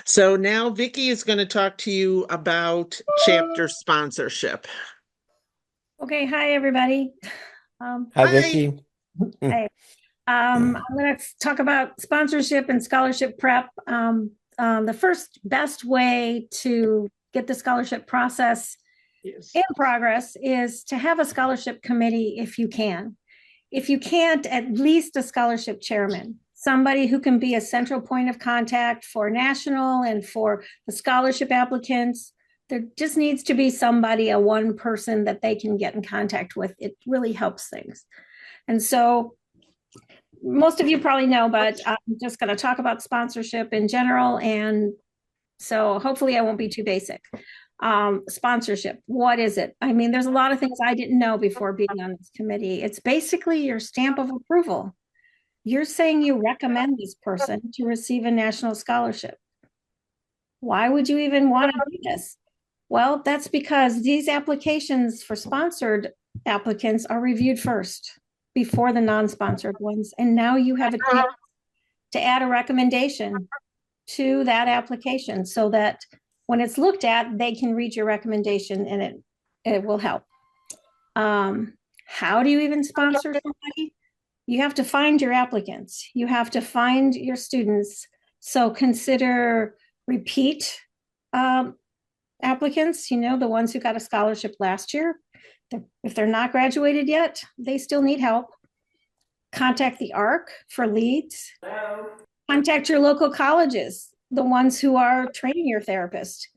So now Vicky is going to talk to you about chapter sponsorship. Okay, hi everybody. Hi, Hi. Vicky. Hey, I'm going to talk about sponsorship and scholarship prep. The first best way to get the scholarship process Yes. in progress is to have a scholarship committee if you can. If you can't, at least a scholarship chairman, somebody who can be a central point of contact for national and for the scholarship applicants. There just needs to be somebody, a one person that they can get in contact with. It really helps things. And so most of you probably know, but I'm just going to talk about sponsorship in general. And so hopefully I won't be too basic. Sponsorship, what is it? I mean, there's a lot of things I didn't know before being on this committee. It's basically your stamp of approval. You're saying you recommend this person to receive a national scholarship. Why would you even want to do this? Well, that's because these applications for sponsored applicants are reviewed first before the non-sponsored ones. And now you have a chance to add a recommendation to that application so that when it's looked at, they can read your recommendation and it will help. How do you even sponsor somebody? You have to find your applicants. You have to find your students. So consider repeat applicants, the ones who got a scholarship last year. If they're not graduated yet, they still need help. Contact the ARC for leads. Contact your local colleges, the ones who are training your therapist.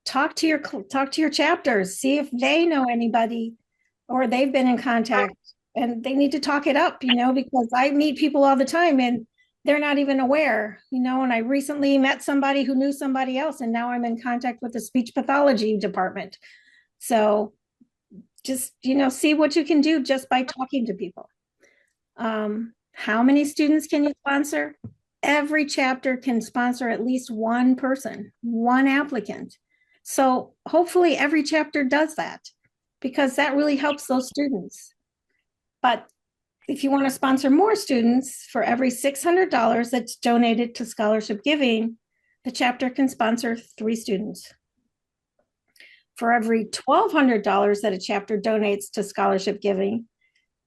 Talk to your chapters, see if they know anybody or they've been in contact, and they need to talk it up, because I meet people all the time and they're not even aware, and I recently met somebody who knew somebody else, and now I'm in contact with the speech pathology department. So just, see what you can do just by talking to people. How many students can you sponsor? Every chapter can sponsor at least one person, one applicant. So hopefully every chapter does that, because that really helps those students. But if you want to sponsor more students, for every $600 that's donated to scholarship giving, the chapter can sponsor 3 students. For every $1,200 that a chapter donates to scholarship giving,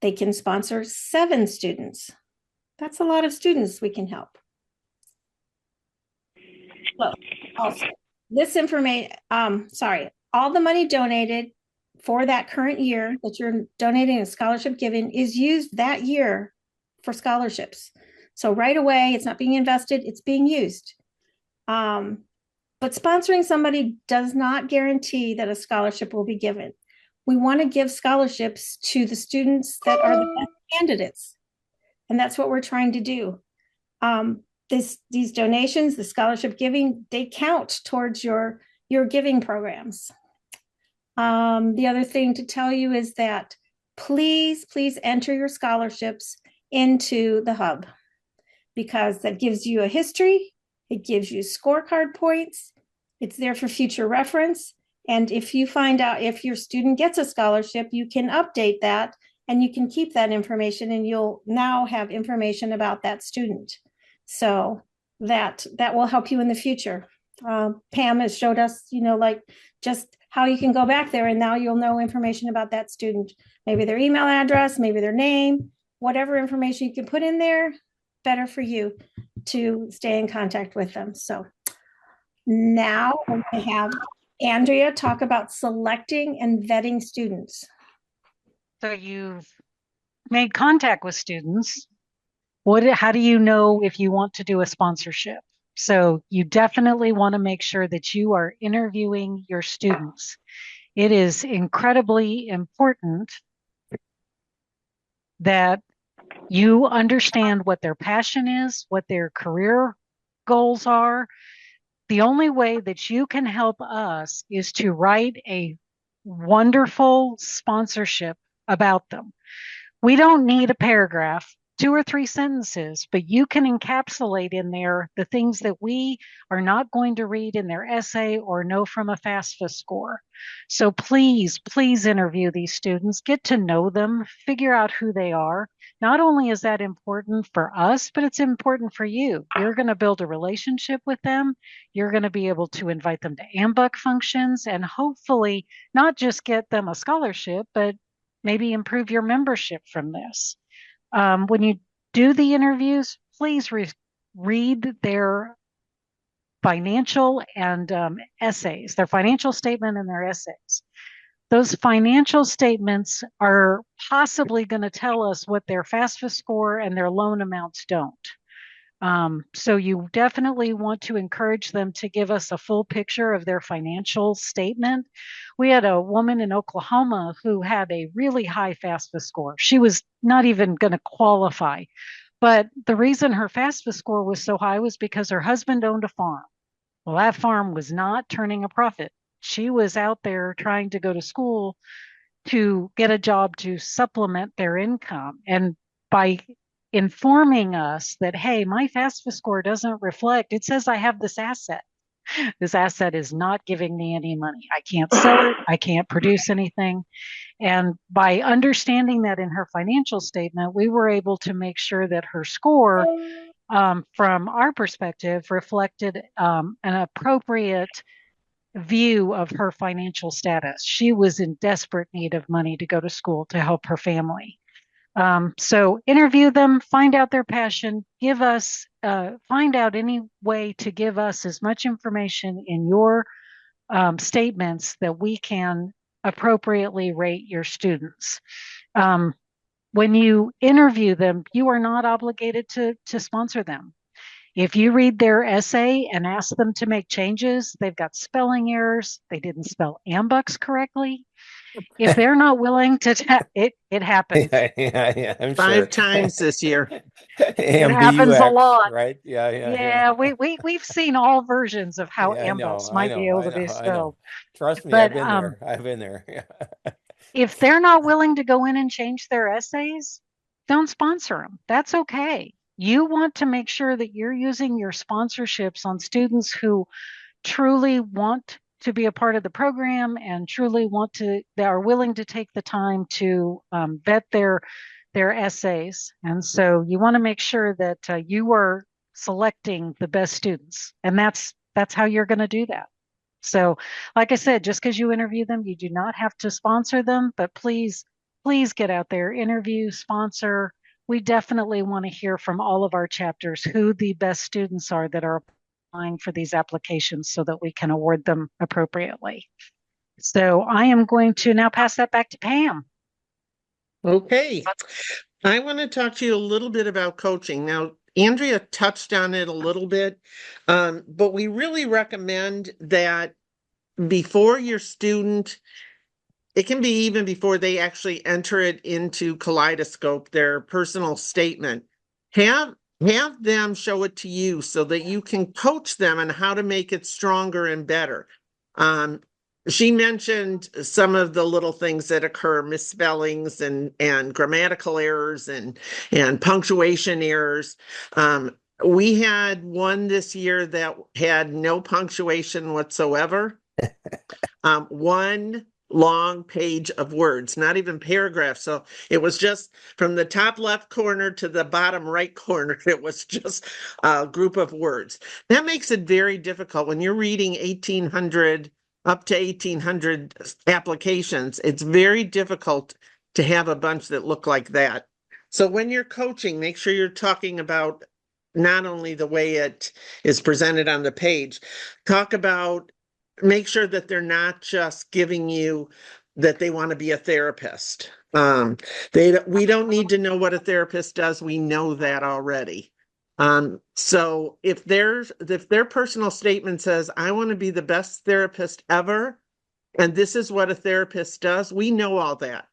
they can sponsor 7 students. That's a lot of students we can help. Well, also, this information, all the money donated for that current year that you're donating a scholarship giving is used that year for scholarships. So right away, it's not being invested, it's being used. But sponsoring somebody does not guarantee that a scholarship will be given. We want to give scholarships to the students that are the best candidates. And that's what we're trying to do. These donations, the scholarship giving, they count towards your giving programs. The other thing to tell you is that please enter your scholarships into the hub, because that gives you a history, it gives you scorecard points, it's there for future reference. And if you find out if your student gets a scholarship, you can update that and you can keep that information, and you'll now have information about that student. So that will help you in the future. Pam has showed us, like just how you can go back there, and now you'll know information about that student, maybe their email address, maybe their name, whatever information you can put in there, better for you to stay in contact with them. So now I'm going to have Andrea talk about selecting and vetting students. So you've made contact with students. How do you know if you want to do a sponsorship? So you definitely want to make sure that you are interviewing your students. It is incredibly important that you understand what their passion is, what their career goals are. The only way that you can help us is to write a wonderful sponsorship about them. We don't need a paragraph, 2 or 3 sentences, but you can encapsulate in there the things that we are not going to read in their essay or know from a FAFSA score. So please interview these students, get to know them, figure out who they are, not only is that important for us, but it's important for you. You're going to build a relationship with them. You're going to be able to invite them to AMBUC functions and hopefully not just get them a scholarship, but maybe improve your membership from this. When you do the interviews, please read their financial and essays, their financial statement and their essays. Those financial statements are possibly going to tell us what their FAFSA score and their loan amounts don't. So you definitely want to encourage them to give us a full picture of their financial statement. We had a woman in Oklahoma who had a really high FAFSA score. She was not even going to qualify. But the reason her FAFSA score was so high was because her husband owned a farm. Well, that farm was not turning a profit. She was out there trying to go to school to get a job to supplement their income. And by informing us that, hey, my FAFSA score doesn't reflect, it says I have this asset. This asset is not giving me any money. I can't sell it. I can't produce anything. And by understanding that in her financial statement, we were able to make sure that her score, from our perspective, reflected an appropriate view of her financial status. She was in desperate need of money to go to school to help her family. So interview them, find out their passion, find out any way to give us as much information in your statements that we can appropriately rate your students. When you interview them, you are not obligated to sponsor them. If you read their essay and ask them to make changes, they've got spelling errors, they didn't spell AMBUCs correctly. If they're not willing to, it happens. Yeah, I'm sure. 5 times this year. It happens a lot. Right? Yeah, we've seen all versions of how Yeah, I know, AMBUCs might be able to be spelled. Trust me, But I've been there. Yeah. if they're not willing to go in and change their essays, don't sponsor them. That's okay. You want to make sure that you're using your sponsorships on students who truly want to be a part of the program and truly they are willing to take the time to vet their essays. And so you want to make sure that you are selecting the best students, and that's how you're going to do that. So, like I said, just because you interview them, you do not have to sponsor them, but please get out there, interview, sponsor. We definitely want to hear from all of our chapters who the best students are that are applying for these applications so that we can award them appropriately. So I am going to now pass that back to Pam. Okay. I want to talk to you a little bit about coaching. Now, Andrea touched on it a little bit, but we really recommend that before your student, it can be even before they actually enter it into Kaleidoscope, their personal statement, have them show it to you so that you can coach them on how to make it stronger and better. She mentioned some of the little things that occur, misspellings and grammatical errors and punctuation errors. We had one this year that had no punctuation whatsoever. One long page of words, not even paragraphs. So it was just from the top left corner to the bottom right corner. It was just a group of words. That makes it very difficult when you're reading 1,800 up to 1,800 applications. It's very difficult to have a bunch that look like that. So when you're coaching, make sure you're talking about not only the way it is presented on the page, make sure that they're not just giving you that they want to be a therapist. We don't need to know what a therapist does. We know that already. So if their personal statement says, I want to be the best therapist ever, and this is what a therapist does, we know all that.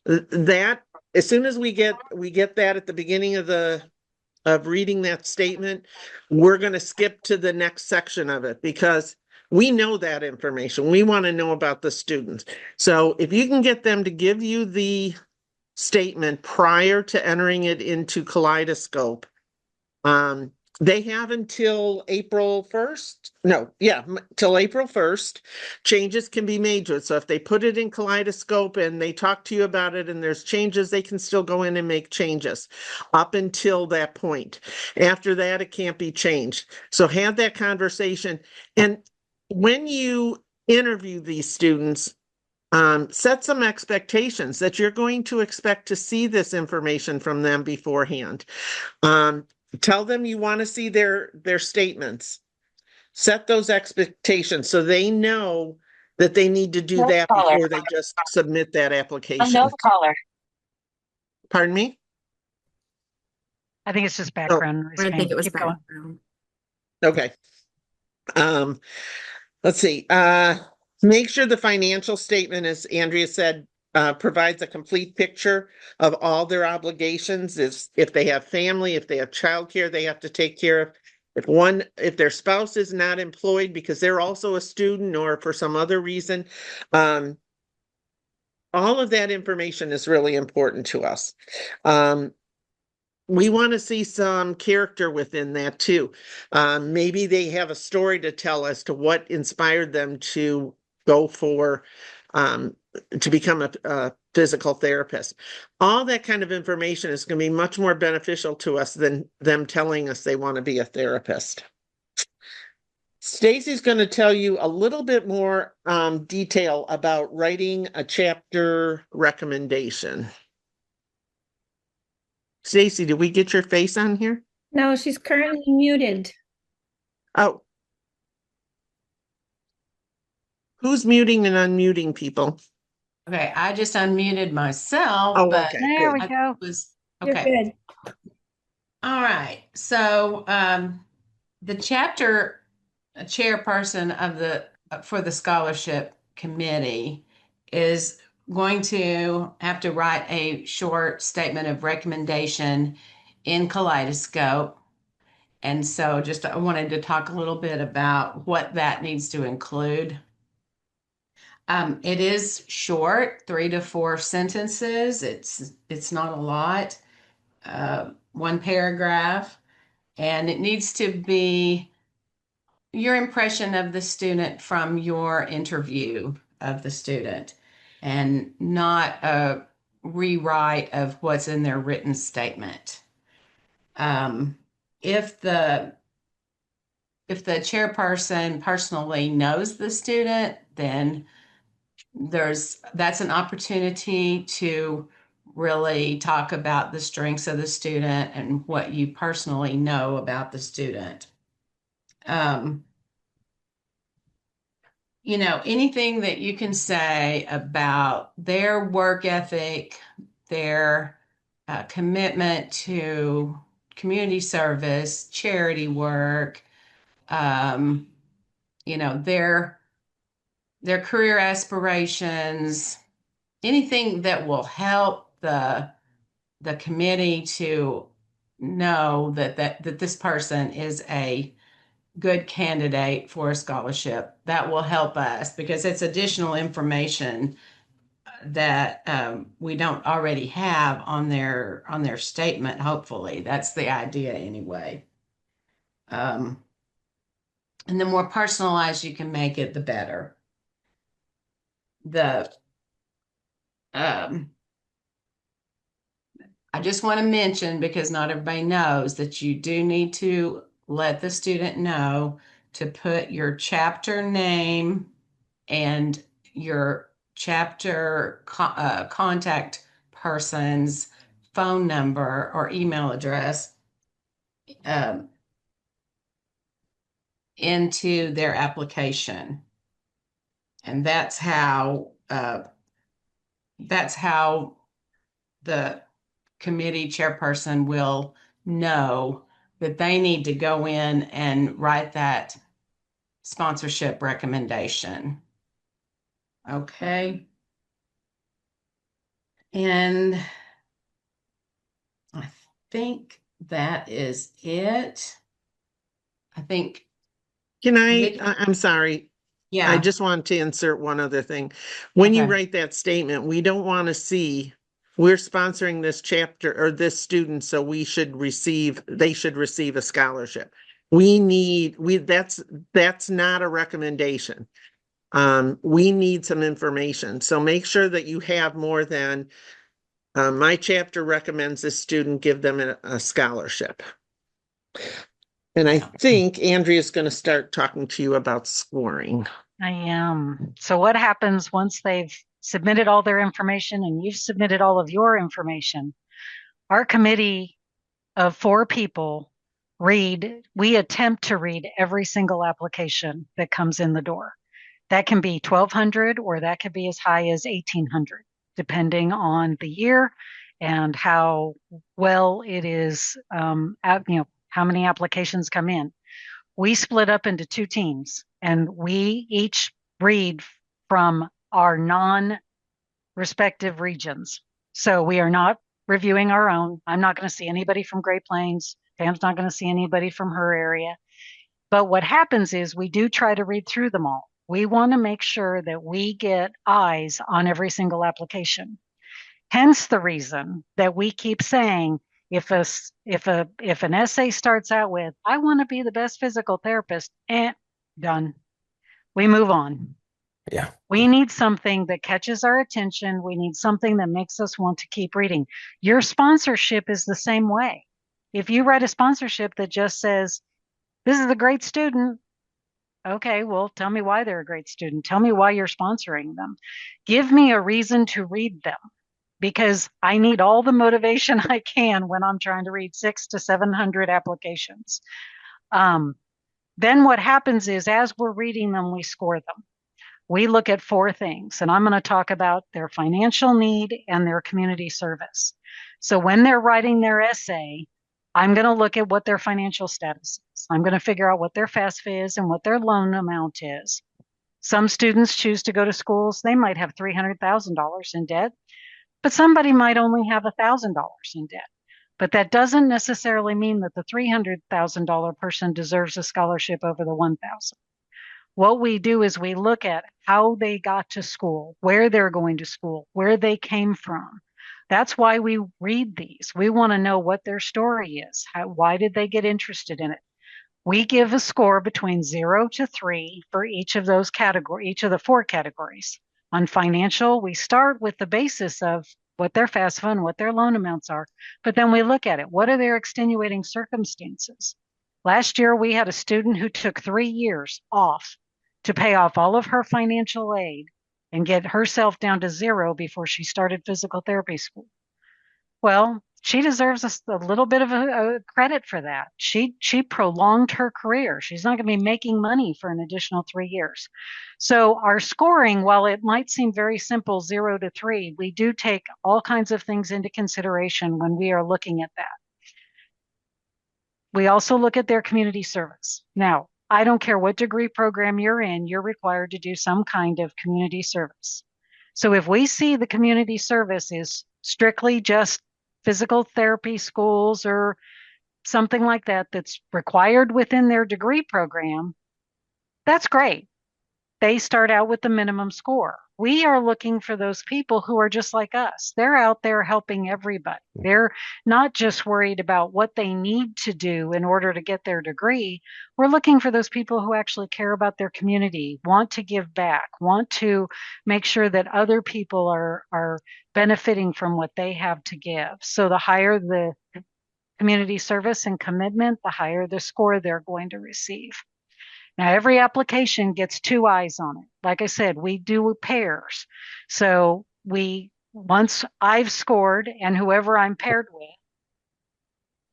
That as soon as we get that at the beginning of reading that statement, we're going to skip to the next section of it because we know that information. We want to know about the students. So if you can get them to give you the statement prior to entering it into Kaleidoscope, They have until April 1st. No, yeah, till April 1st. Changes can be made to it. So if they put it in Kaleidoscope and they talk to you about it and there's changes, they can still go in and make changes up until that point. After that, it can't be changed. So have that conversation. And when you interview these students, set some expectations that you're going to expect to see this information from them beforehand. Tell them you want to see their statements. Set those expectations so they know that they need to do that before they just submit that application. Pardon me? I think it's just background noise. I think it was Keep going. background. Okay. Let's see. Make sure the financial statement, as Andrea said, provides a complete picture of all their obligations. If they have family, if they have childcare, they have to take care of. If their spouse is not employed because they're also a student or for some other reason, all of that information is really important to us. We want to see some character within that too. Maybe they have a story to tell as to what inspired them to go for to become a physical therapist. All that kind of information is going to be much more beneficial to us than them telling us they want to be a therapist. Stacy's going to tell you a little bit more detail about writing a chapter recommendation. Stacy, did we get your face on here? No, she's currently muted. Oh. Who's muting and unmuting people? Okay, I just unmuted myself, Oh, but okay. There we good. go. was You're okay. good. All right. So the chapter chairperson of the for the scholarship committee is going to have to write a short statement of recommendation in Kaleidoscope. And so just I wanted to talk a little bit about what that needs to include. It is short, 3 to 4 sentences. It's not a lot. One paragraph, and it needs to be your impression of the student from your interview of the student, and not a rewrite of what's in their written statement. If the chairperson personally knows the student, then that's an opportunity to really talk about the strengths of the student and what you personally know about the student. Anything that you can say about their work ethic, their commitment to community service, charity work, their career aspirations, anything that will help the committee to know that this person is a good candidate for a scholarship. That will help us because it's additional information that we don't already have on their statement. Hopefully, that's the idea anyway. And the more personalized you can make it, the better. I just want to mention, because not everybody knows, that you do need to let the student know to put your chapter name and your chapter contact person's phone number or email address into their application. And that's how the committee chairperson will know that they need to go in and write that sponsorship recommendation. Okay. And I think that is it. I think. I'm sorry. Yeah. I just want to insert one other thing. When you Okay. write that statement, we don't want to see we're sponsoring this chapter or this student, so they should receive a scholarship. That's not a recommendation. We need some information. So make sure that you have more than, my chapter recommends this student give them a scholarship. And I think Andrea's going to start talking to you about scoring. I am. So what happens once they've submitted all their information and you've submitted all of your information? Our committee of 4 people we attempt to read every single application that comes in the door. That can be 1,200 or that could be as high as 1,800, depending on the year and how well it is, how many applications come in. We split up into 2 teams and we each read from our non-respective regions. So we are not reviewing our own. I'm not going to see anybody from Great Plains. Pam's not going to see anybody from her area. But what happens is we do try to read through them all. We want to make sure that we get eyes on every single application. Hence the reason that we keep saying, if an essay starts out with, I want to be the best physical therapist, done. We move on. Yeah. We need something that catches our attention. We need something that makes us want to keep reading. Your sponsorship is the same way. If you write a sponsorship that just says, this is a great student, okay, well, tell me why they're a great student. Tell me why you're sponsoring them. Give me a reason to read them, because I need all the motivation I can when I'm trying to read 600 to 700 applications. Then what happens is, as we're reading them, we score them. We look at 4 things, and I'm going to talk about their financial need and their community service. So when they're writing their essay, I'm going to look at what their financial status is. I'm going to figure out what their FAFSA is and what their loan amount is. Some students choose to go to schools. They might have $300,000 in debt, but somebody might only have $1,000 in debt. But that doesn't necessarily mean that the $300,000 person deserves a scholarship over the $1,000. What we do is we look at how they got to school, where they're going to school, where they came from. That's why we read these. We want to know what their story is. Why did they get interested in it? We give a score between 0 to 3 for each of those categories, each of the 4 categories. On financial, we start with the basis of what their FAFSA and what their loan amounts are, but then we look at it. What are their extenuating circumstances? Last year, we had a student who took 3 years off to pay off all of her financial aid and get herself down to 0 before she started physical therapy school. Well, she deserves a little bit of a credit for that. She prolonged her career. She's not going to be making money for an additional 3 years. So our scoring, while it might seem very simple, 0 to 3, we do take all kinds of things into consideration when we are looking at that. We also look at their community service. Now, I don't care what degree program you're in, you're required to do some kind of community service. So if we see the community service is strictly just physical therapy schools or something like that that's required within their degree program, that's great. They start out with the minimum score. We are looking for those people who are just like us. They're out there helping everybody. They're not just worried about what they need to do in order to get their degree. We're looking for those people who actually care about their community, want to give back, want to make sure that other people are benefiting from what they have to give. So the higher the community service and commitment, the higher the score they're going to receive. Now, every application gets 2 eyes on it. Like I said, we do pairs. So once I've scored and whoever I'm paired with,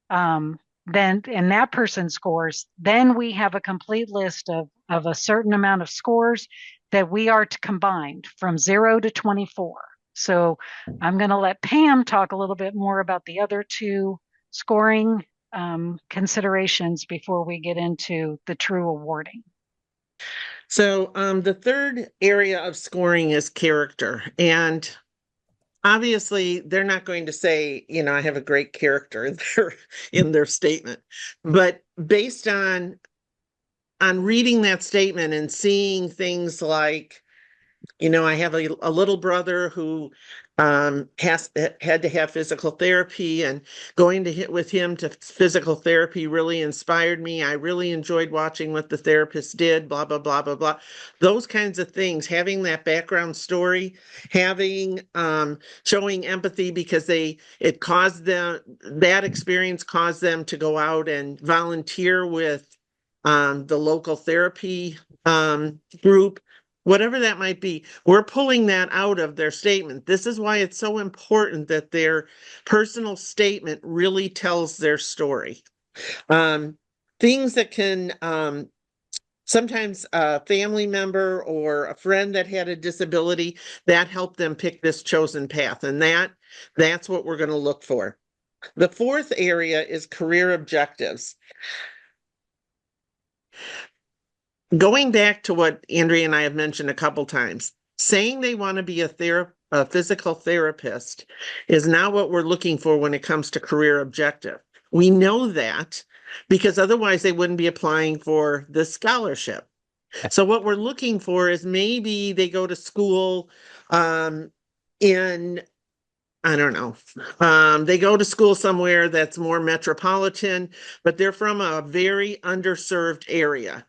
and that person scores, then we have a complete list of a certain amount of scores that we are to combine from 0 to 24. So I'm going to let Pam talk a little bit more about the other 2 scoring considerations before we get into the true awarding. So the third area of scoring is character. And obviously, they're not going to say, I have a great character in their statement. But based on reading that statement and seeing things like I have a little brother who had to have physical therapy, and going to hit with him to physical therapy really inspired me. I really enjoyed watching what the therapist did, blah, blah, blah, blah, blah. Those kinds of things, having that background story, having showing empathy because it caused them, that experience caused them to go out and volunteer with the local therapy group, whatever that might be. We're pulling that out of their statement. This is why it's so important that their personal statement really tells their story. Things that can sometimes a family member or a friend that had a disability that helped them pick this chosen path, and that's what we're going to look for. The fourth area is career objectives. Going back to what Andrea and I have mentioned a couple times, saying they want to be a physical therapist is not what we're looking for when it comes to career objective. We know that because otherwise they wouldn't be applying for the scholarship. So what we're looking for is maybe they go to school in, I don't know, they go to school somewhere that's more metropolitan, but they're from a very underserved area.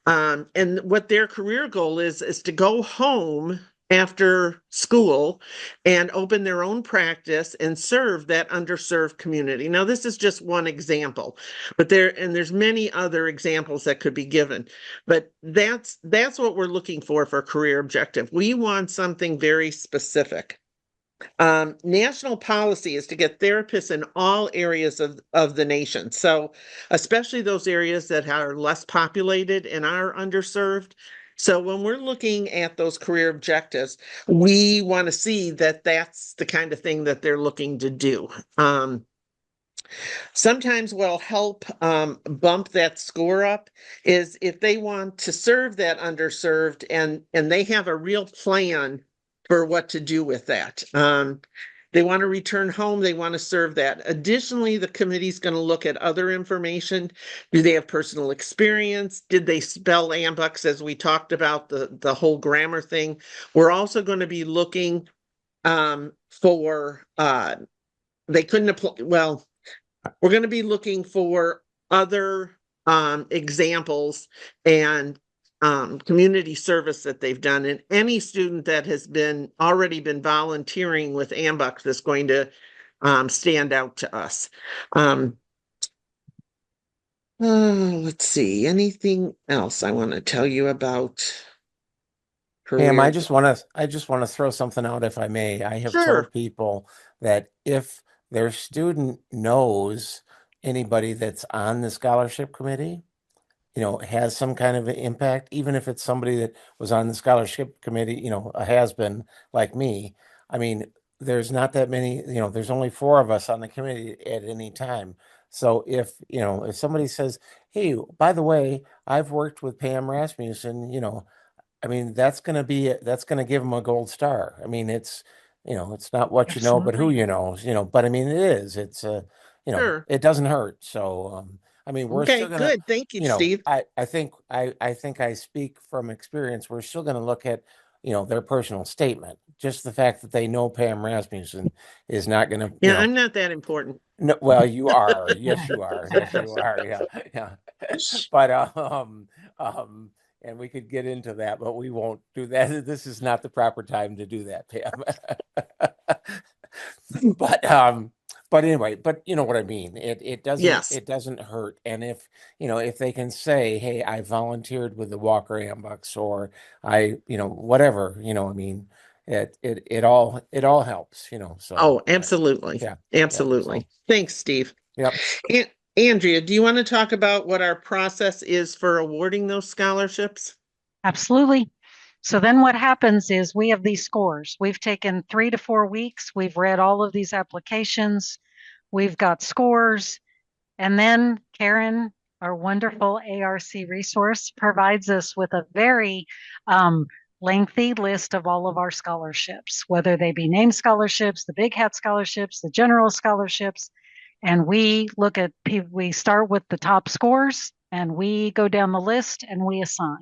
And what their career goal is to go home after school and open their own practice and serve that underserved community. Now, this is just one example, but there's many other examples that could be given. But that's what we're looking for career objective. We want something very specific. National policy is to get therapists in all areas of the nation. So especially those areas that are less populated and are underserved. So when we're looking at those career objectives, we want to see that that's the kind of thing that they're looking to do. Sometimes what'll help bump that score up is if they want to serve that underserved and they have a real plan for what to do with that. They want to return home. They want to serve that. Additionally, the committee's going to look at other information. Do they have personal experience? Did they spell AMBUCS as we talked about the whole grammar thing? We're also going to be looking for, they couldn't apply, well, we're going to be looking for other examples and community service that they've done, and any student that has already been volunteering with AMBUCS that's going to stand out to us. Let's see, anything else I want to tell you about Pam, I career? just want to throw something out, if I may. I have Sure. told people that if their student knows anybody that's on the scholarship committee, has some kind of an impact, even if it's somebody that was on the scholarship committee, a has-been like me. I mean, there's not that many, there's only 4 of us on the committee at any time. So if somebody says, hey, by the way, I've worked with Pam Rasmussen, I mean, that's going to give them a gold star. I mean, it's not what you know, but who Absolutely. you know, but I mean, it is, Sure. it doesn't hurt. So, I mean, we're Okay, still gonna, good. Thank you, Steve. I think I speak from experience. We're still gonna look at, their personal statement. Just the fact that they know Pam Rasmussen is not gonna, Yeah, I'm not that important. no, well, you are. Yes, you are. Yes, you are. Yeah, yeah. But and we could get into that, but we won't do that. This is not the proper time to do that, Pam. But anyway, but you know what I mean. It Yes. doesn't hurt. And if they can say, hey, I volunteered with the Walker AMBUCS, or I, whatever, I mean, it all helps, so Oh, absolutely. yeah. Absolutely. So, Thanks, Steve. yep. Andrea, do you want to talk about what our process is for awarding those scholarships? Absolutely. So then what happens is we have these scores. We've taken 3 to 4 weeks. We've read all of these applications. We've got scores. And then Karen, our wonderful ARC resource, provides us with a very lengthy list of all of our scholarships, whether they be named scholarships, the Big Hat scholarships, the general scholarships. And we start with the top scores and we go down the list and we assign.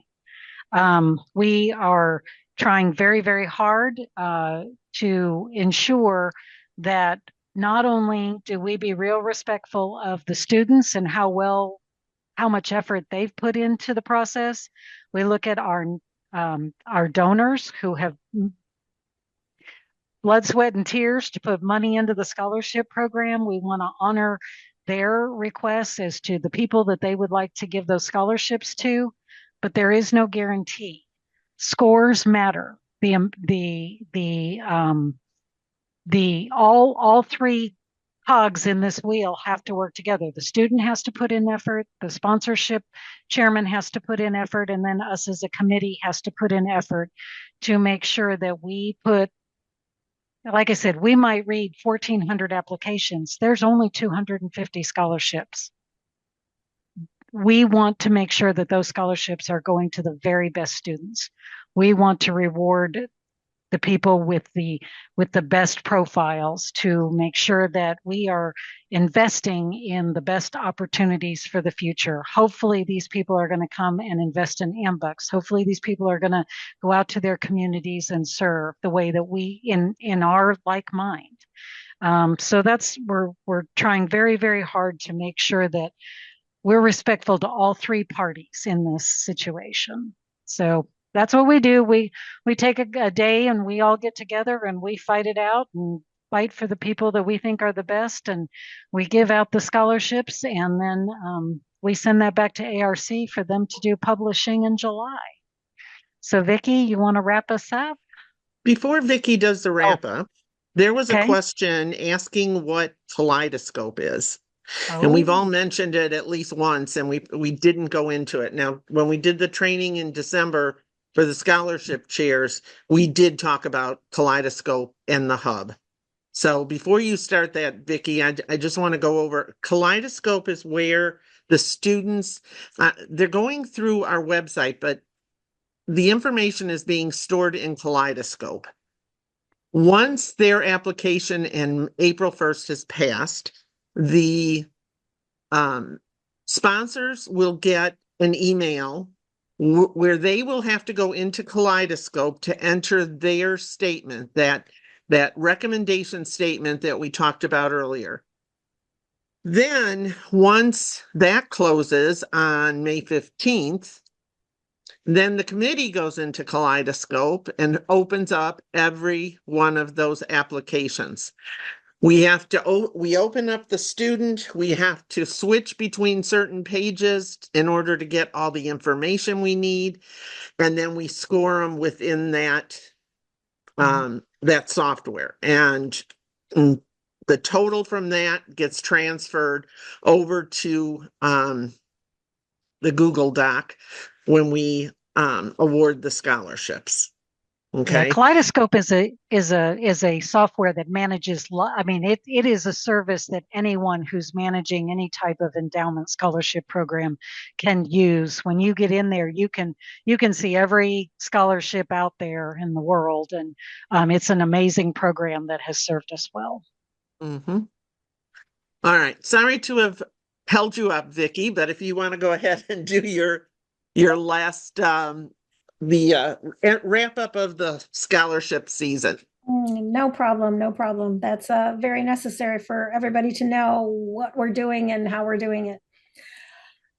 We are trying very, very hard to ensure that not only do we be real respectful of the students and how much effort they've put into the process, we look at our donors who have blood, sweat, and tears to put money into the scholarship program. We want to honor their requests as to the people that they would like to give those scholarships to, but there is no guarantee. Scores matter. All three cogs in this wheel have to work together. The student has to put in effort, the sponsorship chairman has to put in effort, and then us as a committee has to put in effort to make sure that we put, like I said, we might read 1,400 applications. There's only 250 scholarships. We want to make sure that those scholarships are going to the very best students. We want to reward the people with the best profiles to make sure that we are investing in the best opportunities for the future. Hopefully these people are going to come and invest in AMBUCS. Hopefully these people are going to go out to their communities and serve the way that we in our like mind. So that's we're trying very, very hard to make sure that we're respectful to all three parties in this situation. So that's what we do. We take a day and we all get together and we fight it out and fight for the people that we think are the best. And we give out the scholarships, and then we send that back to ARC for them to do publishing in July. So Vicki, you want to wrap us up? Before Vicki does the wrap up, there was a Okay. question asking what Kaleidoscope is. And we've all mentioned it at least once, and we didn't go into it. Now, when we did the training in December for the scholarship chairs, we did talk about Kaleidoscope and the hub. So before you start that, Vicki, I just want to go over Kaleidoscope is where the students, they're going through our website, but the information is being stored in Kaleidoscope. Once their application in April 1st has passed, the sponsors will get an email where they will have to go into Kaleidoscope to enter their statement, that recommendation statement that we talked about earlier. Then once that closes on May 15th, then the committee goes into Kaleidoscope and opens up every one of those applications. We open up the student, we have to switch between certain pages in order to get all the information we need, and then we score them within that that software. And the total from that gets transferred over to the Google Doc when we award the scholarships. Okay. Yeah, Kaleidoscope is a software that manages. I mean, it is a service that anyone who's managing any type of endowment scholarship program can use. When you get in there, you can see every scholarship out there in the world, and it's an amazing program that has served us well. Mm-hmm. All right. Sorry to have held you up, Vicki, but if you want to go ahead and do your last the wrap up of the scholarship season. No problem, no problem. That's very necessary for everybody to know what we're doing and how we're doing it.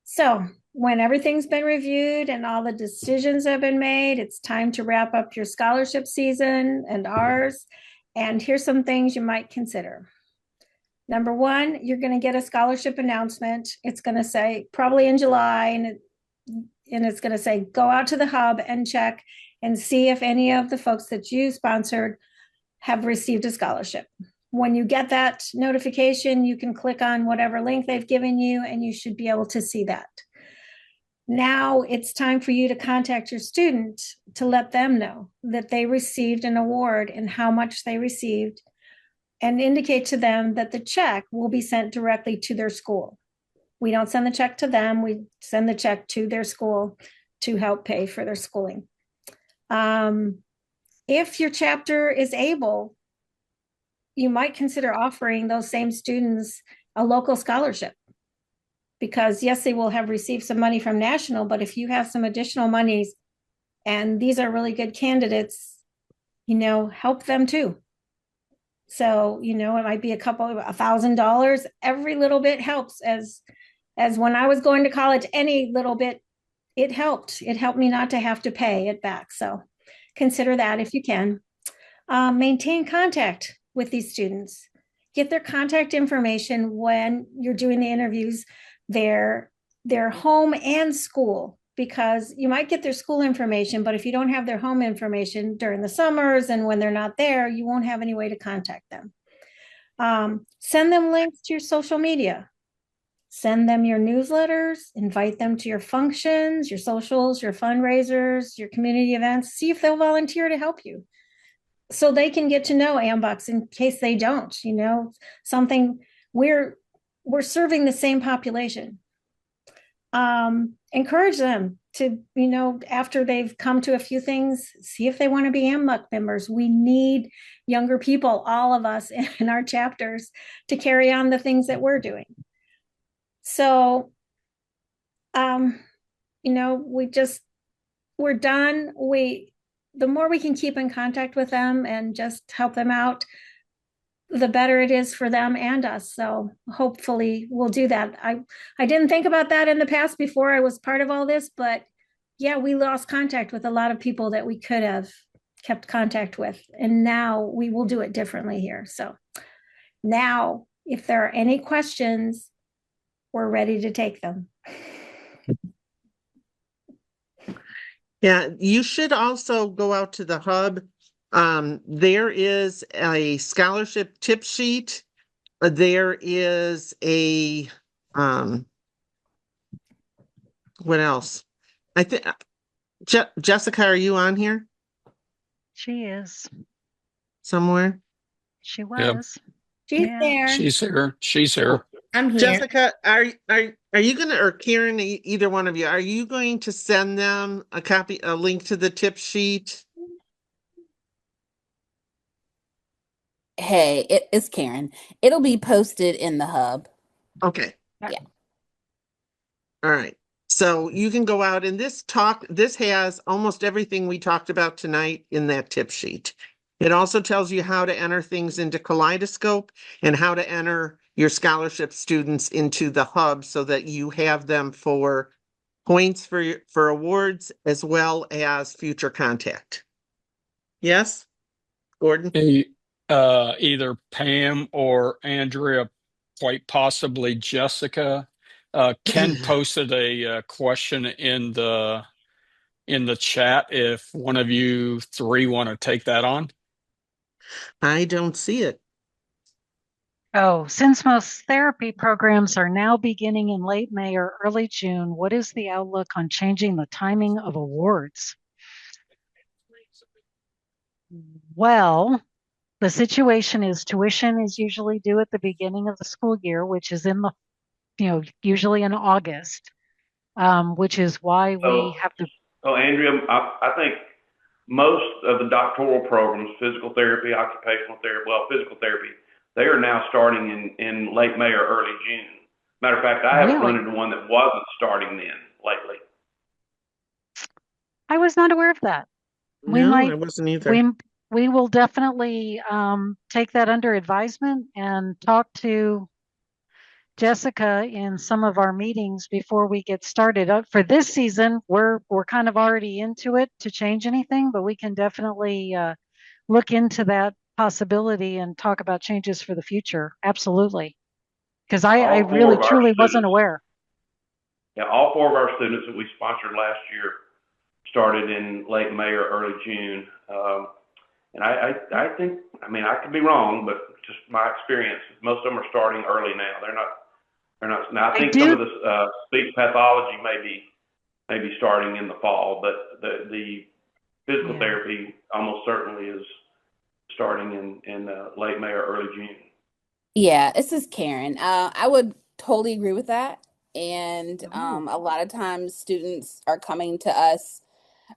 So when everything's been reviewed and all the decisions have been made, it's time to wrap up your scholarship season and ours. And here's some things you might consider. Number one, you're going to get a scholarship announcement. It's going to say probably in July, and it's going to say, go out to the hub and check and see if any of the folks that you sponsored have received a scholarship. When you get that notification, you can click on whatever link they've given you, and you should be able to see that. Now it's time for you to contact your student to let them know that they received an award and how much they received, and indicate to them that the check will be sent directly to their school. We don't send the check to them. We send the check to their school to help pay for their schooling. If your chapter is able, you might consider offering those same students a local scholarship, because yes, they will have received some money from national, but if you have some additional monies and these are really good candidates, help them too. So, it might be $1,000. Every little bit helps. As when I was going to college, any little bit, it helped. It helped me not to have to pay it back. So consider that if you can. Maintain contact with these students. Get their contact information when you're doing the interviews, their home and school, because you might get their school information, but if you don't have their home information during the summers and when they're not there, you won't have any way to contact them. Send them links to your social media. Send them your newsletters, invite them to your functions, your socials, your fundraisers, your community events. See if they'll volunteer to help you, so they can get to know AMBUCS in case they don't. Something we're serving the same population. Encourage them to, after they've come to a few things, see if they want to be AMBUC members. We need younger people, all of us in our chapters, to carry on the things that we're doing. So, we're done. The more we can keep in contact with them and just help them out, the better it is for them and us. So hopefully we'll do that. I didn't think about that in the past before I was part of all this, but yeah, we lost contact with a lot of people that we could have kept contact with. And now we will do it differently here. So now, if there are any questions, we're ready to take them. Yeah, you should also go out to the hub. There is a scholarship tip sheet. There is a what else? I think Jessica, are you on here She is. somewhere? She was. She's Yeah. there. She's here. I'm here. Jessica, are you gonna, or Karen, either one of you, are you going to send them a link to the tip sheet? Hey, it's Karen. It'll be posted in the hub. Okay. Yeah. All right. So you can go out, and this has almost everything we talked about tonight in that tip sheet. It also tells you how to enter things into Kaleidoscope and how to enter your scholarship students into the hub so that you have them for points for awards as well as future contact. Yes, Gordon? Either Pam or Andrea, quite possibly Jessica. Ken posted a question in the chat if one of you three want to take that on. I don't see it. Oh, since most therapy programs are now beginning in late May or early June, what is the outlook on changing the timing of awards? Well, the situation is tuition is usually due at the beginning of the school year, which is usually in August, which is why we have to. So Andrea, I think most of the doctoral programs, physical therapy, occupational therapy, physical therapy, they are now starting in late May or early June. Matter of fact, I haven't run into one that wasn't starting then lately. I was not aware of that. I wasn't either. We will definitely take that under advisement and talk to Jessica in some of our meetings before we get started. For this season, we're kind of already into it to change anything, but we can definitely look into that possibility and talk about changes for the future. Absolutely. Because I really, truly wasn't aware. Yeah, all 4 of our students that we sponsored last year started in late May or early June. And I think, I could be wrong, but just my experience, most of them are starting early now. They're not. Now I think some of the speech pathology may be starting in the fall, but the physical therapy almost certainly is starting in late May or early June. Yeah, this is Karen. I would totally agree with that. And a lot of times students are coming to us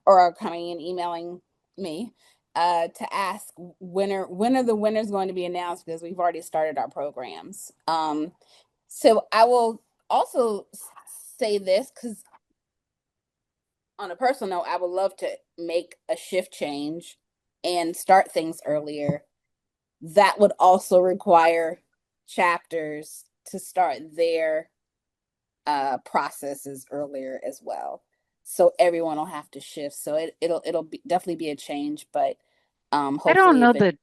or are coming and emailing me to ask when are the winners going to be announced, because we've already started our programs. So I will also say this, because on a personal note, I would love to make a shift change and start things earlier. That would also require chapters to start their processes earlier as well. So everyone will have to shift. So it'll definitely be a change, but I hopefully don't know that.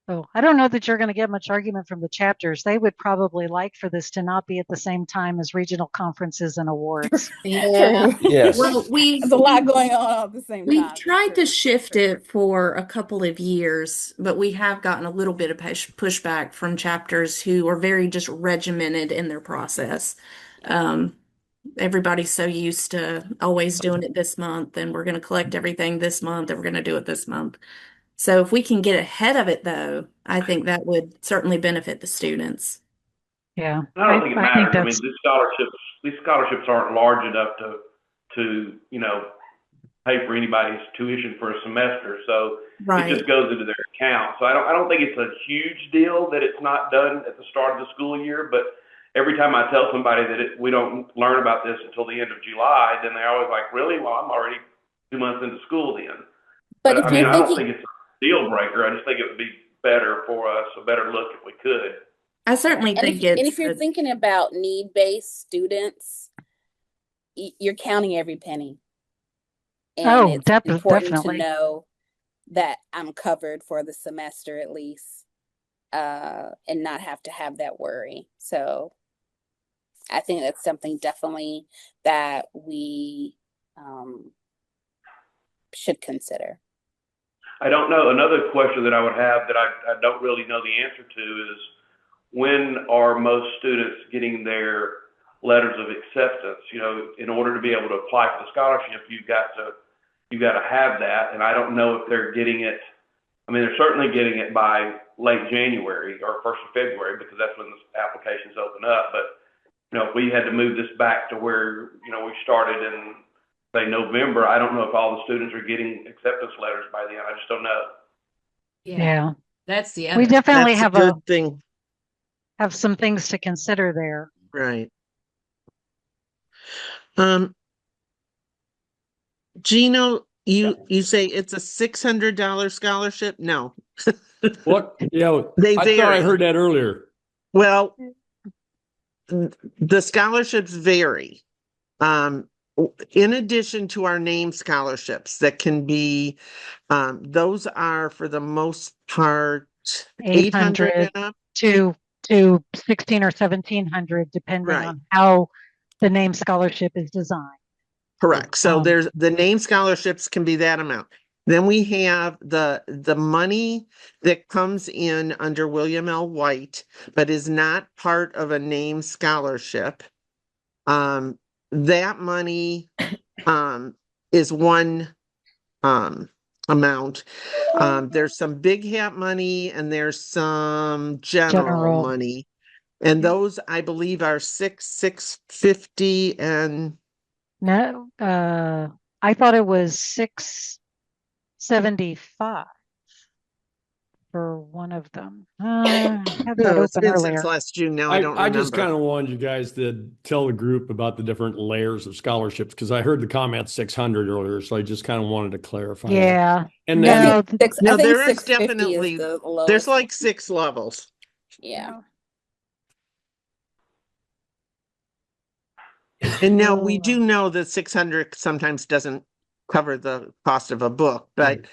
Oh, I don't know that you're going to get much argument from the chapters. They would probably like for this to not be at the same time as regional conferences and awards. Yeah. Yes. Well, There's a lot going on at the same we time. tried to True. shift it for a couple of years, but we have gotten a little bit of pushback from chapters who are very just regimented in their process. Everybody's so used to always doing it this month, and we're going to collect everything this month, and we're going to do it this month. So if we can get ahead of it, though, I think that would certainly benefit the students. Yeah, And I don't think it I matters. think I mean, these scholarships aren't large enough to pay for anybody's tuition for a semester. So Right. it just goes into their account. So I don't think it's a huge deal that it's not done at the start of the school year. But every time I tell somebody that we don't learn about this until the end of July, then they're always like, "Really? Well, I'm already 2 months into school then." But if I mean, you're I don't thinking, think it's a deal breaker. I just think it would be better for us, a better look if we could. I certainly and think if you're thinking about need-based students, you're counting every penny. And Oh, it's important definitely. to know that I'm covered for the semester at least, and not have to have that worry. So I think that's something definitely that we should consider. I don't know. Another question that I would have that I don't really know the answer to is, when are most students getting their letters of acceptance? In order to be able to apply for the scholarship, you've got to have that. And I don't know if they're getting it. I mean, they're certainly getting it by late January or 1st of February, because that's when the applications open up. But if we had to move this back to where we started in, say, November, I don't know if all the students are getting acceptance letters by then. I just don't know. Yeah. That's the We other. definitely That's have a good thing. have some things to consider there. Right. Gino, you say it's a $600 scholarship? No. What? Yeah, They I thought I vary. heard that earlier. Well, the scholarships vary. In addition to our name scholarships that can be, those are for the most part 800 and up. to 16 or 1700, depending Right. on how the name scholarship is designed. Correct. So there's the name scholarships can be that amount. Then we have the money that comes in under William L. White, but is not part of a name scholarship. That money is one amount. There's some big hat money and there's some general money. And those I believe are $650 and No, I thought it was $675 for one of them. I had that no, it's open been earlier. since last June. Now I don't I remember. just kind of wanted you guys to tell the group about the different layers of scholarships, because I heard the comment 600 earlier, so I just kind of wanted to clarify that. Yeah. And No, then I think there is 650 definitely is the lowest. there's like 6 levels. Yeah. And now we do know that 600 sometimes doesn't cover the cost of a book, but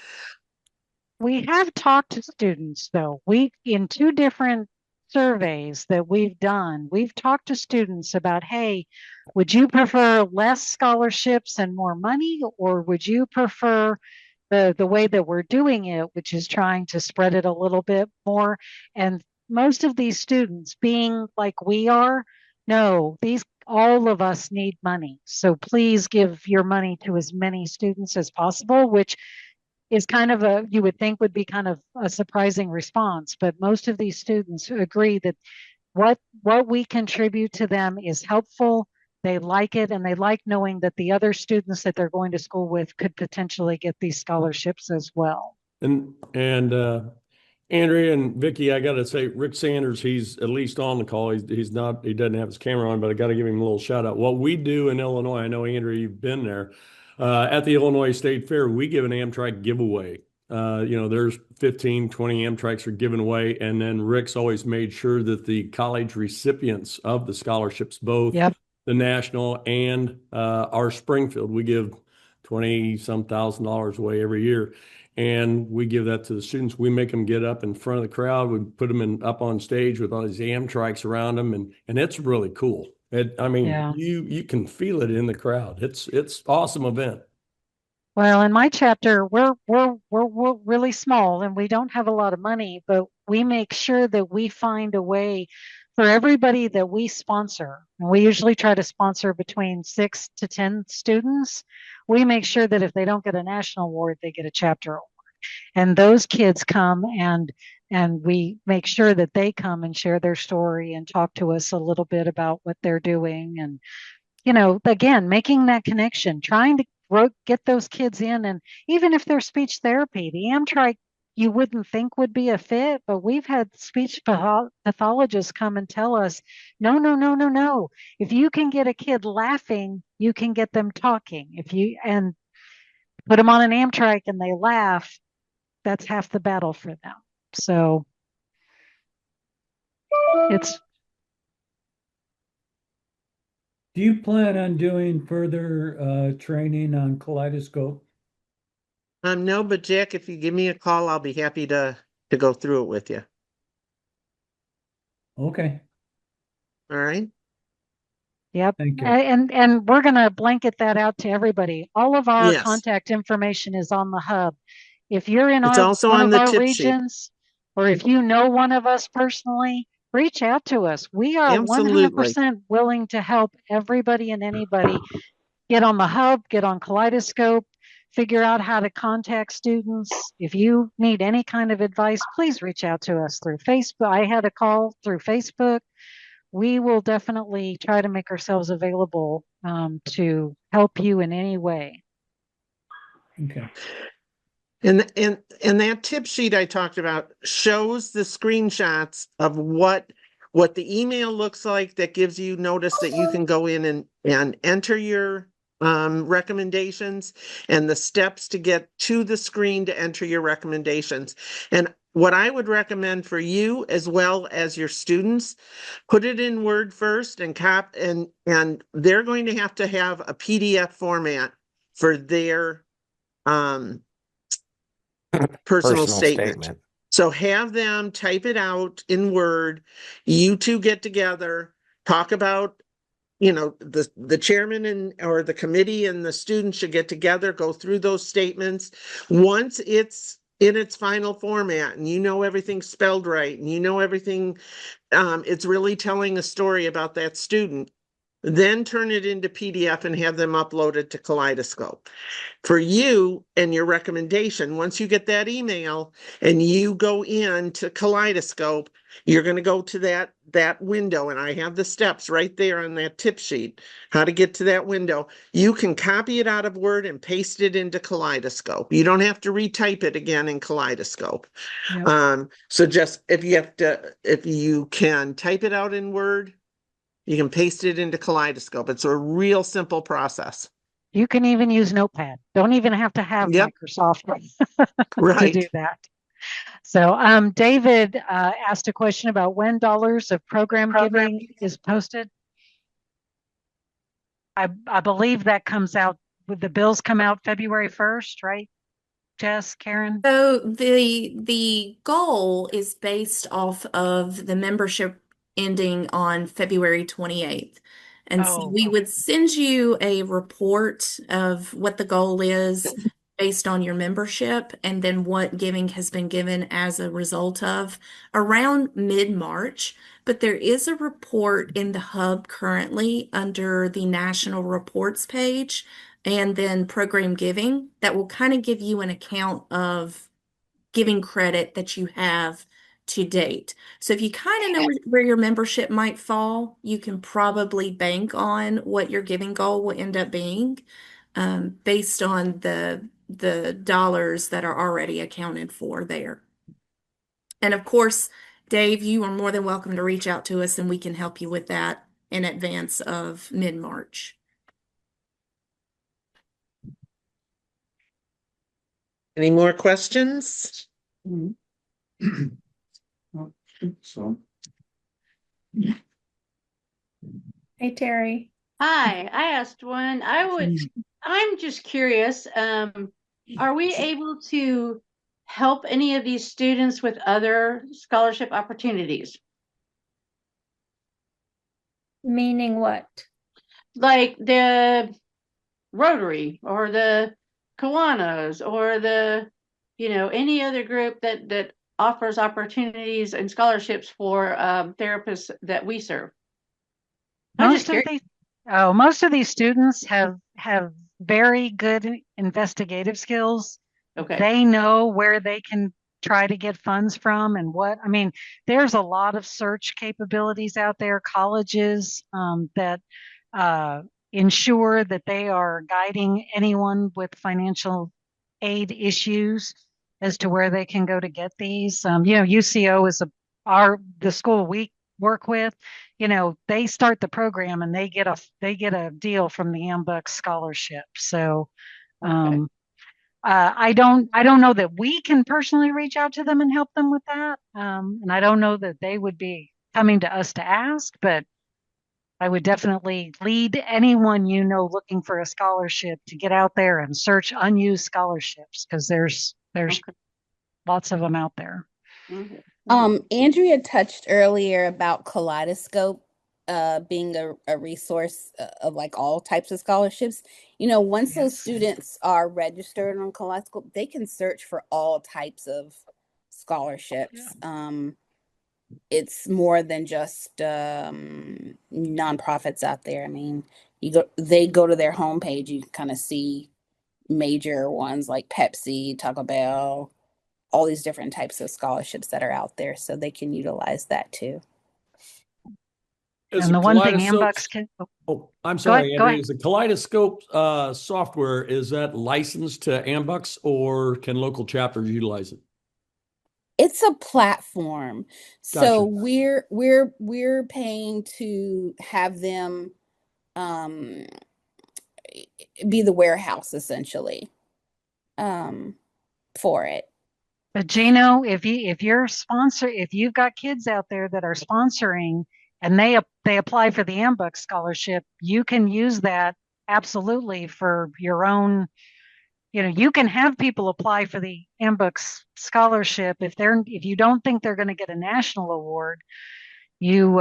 we have talked to students though. In 2 different surveys that we've done, we've talked to students about, hey, would you prefer less scholarships and more money, or would you prefer the way that we're doing it, which is trying to spread it a little bit more? And most of these students, being like we are, no, all of us need money. So please give your money to as many students as possible, which is kind of you would think would be kind of a surprising response, but most of these students agree that what we contribute to them is helpful. They like it, and they like knowing that the other students that they're going to school with could potentially get these scholarships as well. And Andrea and Vicky, I got to say, Rick Sanders, he's at least on the call. He doesn't have his camera on, but I got to give him a little shout out. What we do in Illinois, I know, Andrea, you've been there. At the Illinois State Fair, we give an Amtrak giveaway. There's 15, 20 Amtraks are given away. And then Rick's always made sure that the college recipients of the scholarships, both Yep. the national and our Springfield, we give 20 some $1,000 away every year. And we give that to the students. We make them get up in front of the crowd. We put them up on stage with all these Amtraks around them. And it's really cool. Yeah. You can feel it in the crowd. It's awesome event. Well, in my chapter, we're really small and we don't have a lot of money, but we make sure that we find a way for everybody that we sponsor. And we usually try to sponsor between 6 to 10 students. We make sure that if they don't get a national award, they get a chapter award. And those kids come and we make sure that they come and share their story and talk to us a little bit about what they're doing. And, again, making that connection, trying to get those kids in. And even if they're speech therapy, the Amtrak you wouldn't think would be a fit, but we've had speech pathologists come and tell us, no, no, no, no, no. If you can get a kid laughing, you can get them talking. And put them on an Amtrak and they laugh, that's half the battle for them. So Do you plan on doing further training on Kaleidoscope? No, but Jack, if you give me a call, I'll be happy to go through it with you. Okay. All right. Yep. Thank you. And we're going to blanket that out to everybody. All of our Yes. contact information is on the hub. If you're in It's also one on of the our tip sheet. regions, or if you know one of us personally, reach out to us. We are Absolutely. 100% willing to help everybody and anybody get on the hub, get on Kaleidoscope, figure out how to contact students. If you need any kind of advice, please reach out to us through Facebook. I had a call through Facebook. We will definitely try to make ourselves available to help you in any way. Okay. And that tip sheet I talked about shows the screenshots of what the email looks like. That gives you notice that you can go in and enter your recommendations and the steps to get to the screen to enter your recommendations. And what I would recommend for you as well as your students, put it in Word first and they're going to have a PDF format for their personal statement. So have them type it out in Word. You two get together, talk about, the chairman or the committee and the students should get together, go through those statements. Once it's in its final format and everything's spelled right and everything, it's really telling a story about that student, then turn it into PDF and have them uploaded to Kaleidoscope. For you and your recommendation, once you get that email and you go into Kaleidoscope, you're going to go to that window, and I have the steps right there on that tip sheet, how to get to that window. You can copy it out of Word and paste it into Kaleidoscope. You don't have to retype it again in Kaleidoscope. Yep. So just if you can type it out in Word, you can paste it into Kaleidoscope. It's a real simple process. You can even use Notepad. Don't even have to have Microsoft to do that. So David asked a question about when dollars of program giving is posted. I believe that comes out, the bills come out February 1st, right? Jess, Karen? So the goal is based off of the membership ending on February 28th. And so we would send you a report of what the goal is based on your membership and then what giving has been given as a result of around mid-March. But there is a report in the hub currently under the national reports page and then program giving that will kind of give you an account of giving credit that you have to date. So if you kind of know where your membership might fall, you can probably bank on what your giving goal will end up being based on the dollars that are already accounted for there. And of course, Dave, you are more than welcome to reach out to us and we can help you with that in advance of mid-March. Any more questions? So. Hey, Terry. Hi, I asked one. I'm just curious, are we able to help any of these students with other scholarship opportunities? Meaning what? Like the Rotary or the Kiwanis or any other group that offers opportunities and scholarships for therapists that we serve. Most of these students have very good investigative skills. Okay. They know where they can try to get funds from and there's a lot of search capabilities out there, colleges that ensure that they are guiding anyone with financial aid issues as to where they can go to get these. UCO is the school we work with. They start the program and they get a deal from the AMBUCS scholarship. So I don't know that we can personally reach out to them and help them with that. And I don't know that they would be coming to us to ask, but I would definitely lead anyone looking for a scholarship to get out there and search unused scholarships, because there's lots of them out there. Andrea touched earlier about Kaleidoscope being a resource of like all types of scholarships. Once those students are registered on Kaleidoscope, they can search for all types of scholarships. It's more than just nonprofits out there. I mean, they go to their homepage, you kind of see major ones like Pepsi, Taco Bell, all these different types of scholarships that are out there, so they can utilize that too. Is And the one thing Kaleidoscope- AMBUCS can. I'm sorry, Go Andrea. ahead. Is the Kaleidoscope software, is that licensed to AMBUCS, or can local chapters utilize it? It's a platform. Gotcha. So we're paying to have them be the warehouse essentially for it. But Gino, if you've got kids out there that are sponsoring and they apply for the AMBUCS scholarship, you can use that absolutely for your own. You can have people apply for the AMBUCS scholarship if you don't think they're going to get a national award. You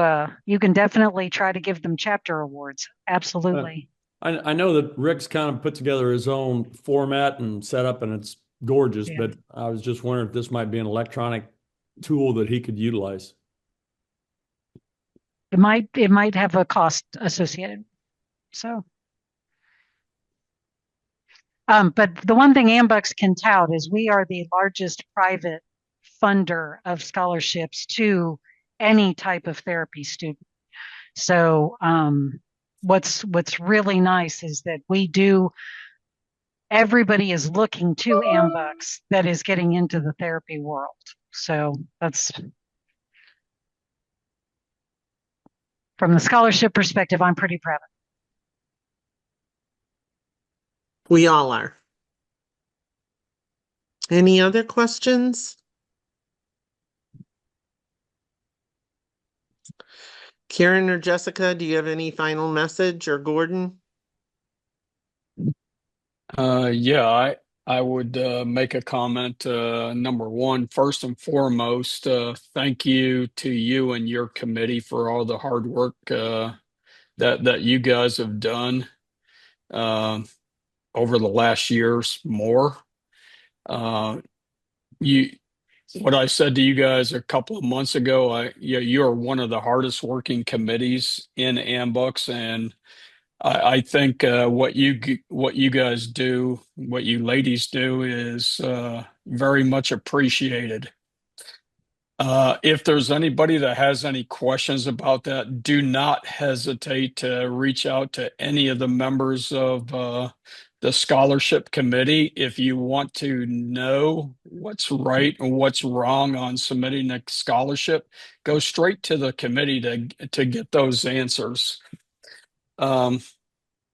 can definitely try to give them chapter awards. Absolutely. I know that Rick's kind of put together his own format and setup, and it's gorgeous, Yeah. but I was just wondering if this might be an electronic tool that he could utilize. It might have a cost associated. So. But the one thing AMBUCS can tout is we are the largest private funder of scholarships to any type of therapy student. So what's really nice is that everybody is looking to AMBUCS that is getting into the therapy world. So that's, from the scholarship perspective, I'm pretty proud of it. We all are. Any other questions? Karen or Jessica, do you have any final message, or Gordon? Yeah, I would make a comment. Number one, first and foremost, thank you to you and your committee for all the hard work that you guys have done over the last years more. What I said to you guys a couple of months ago, you are one of the hardest working committees in AMBUCS, and I think what you guys do, what you ladies do, is very much appreciated. If there's anybody that has any questions about that, do not hesitate to reach out to any of the members of the scholarship committee. If you want to know what's right and what's wrong on submitting a scholarship, go straight to the committee to get those answers.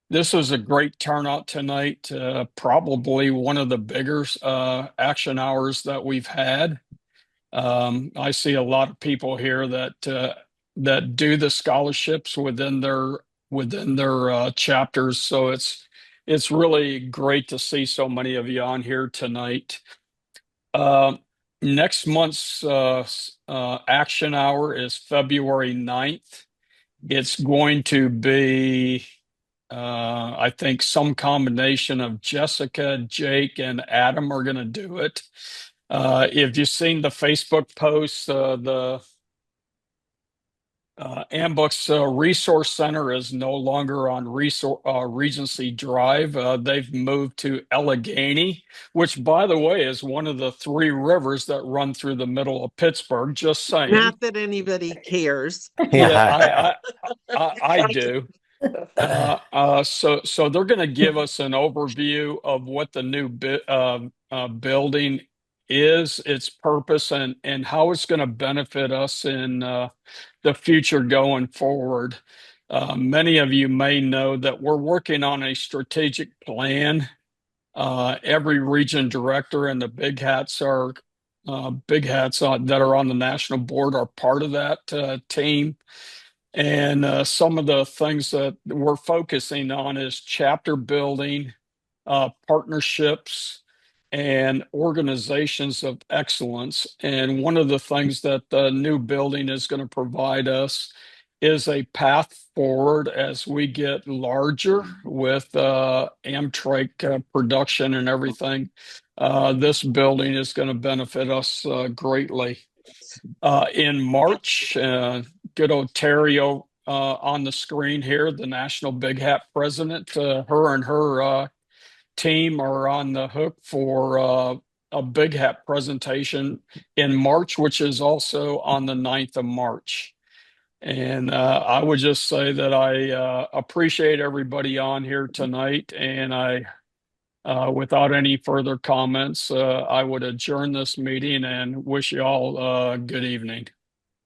This was a great turnout tonight. Probably one of the bigger action hours that we've had. I see a lot of people here that do the scholarships within their chapters. So it's really great to see so many of you on here tonight. Next month's action hour is February 9th. It's going to be, I think, some combination of Jessica, Jake, and Adam are going to do it. If you've seen the Facebook posts, the Ambux Resource Center is no longer on Regency Drive. They've moved to Allegheny, which, by the way, is one of the 3 rivers that run through the middle of Pittsburgh. Just saying. Not that anybody cares. Yeah, I do. So they're going to give us an overview of what the new building is, its purpose, and how it's going to benefit us in the future going forward. Many of you may know that we're working on a strategic plan. Every region director and the big hats that are on the national board are part of that team. And some of the things that we're focusing on is chapter building, partnerships, and organizations of excellence. And one of the things that the new building is going to provide us is a path forward as we get larger with Amtrak production and everything. This building is going to benefit us greatly. In March, good old Terry on the screen here, the National Big Hat president, her and her team are on the hook for a Big Hat presentation in March, which is also on the 9th of March. And I would just say that I appreciate everybody on here tonight. And without any further comments, I would adjourn this meeting and wish you all a good evening.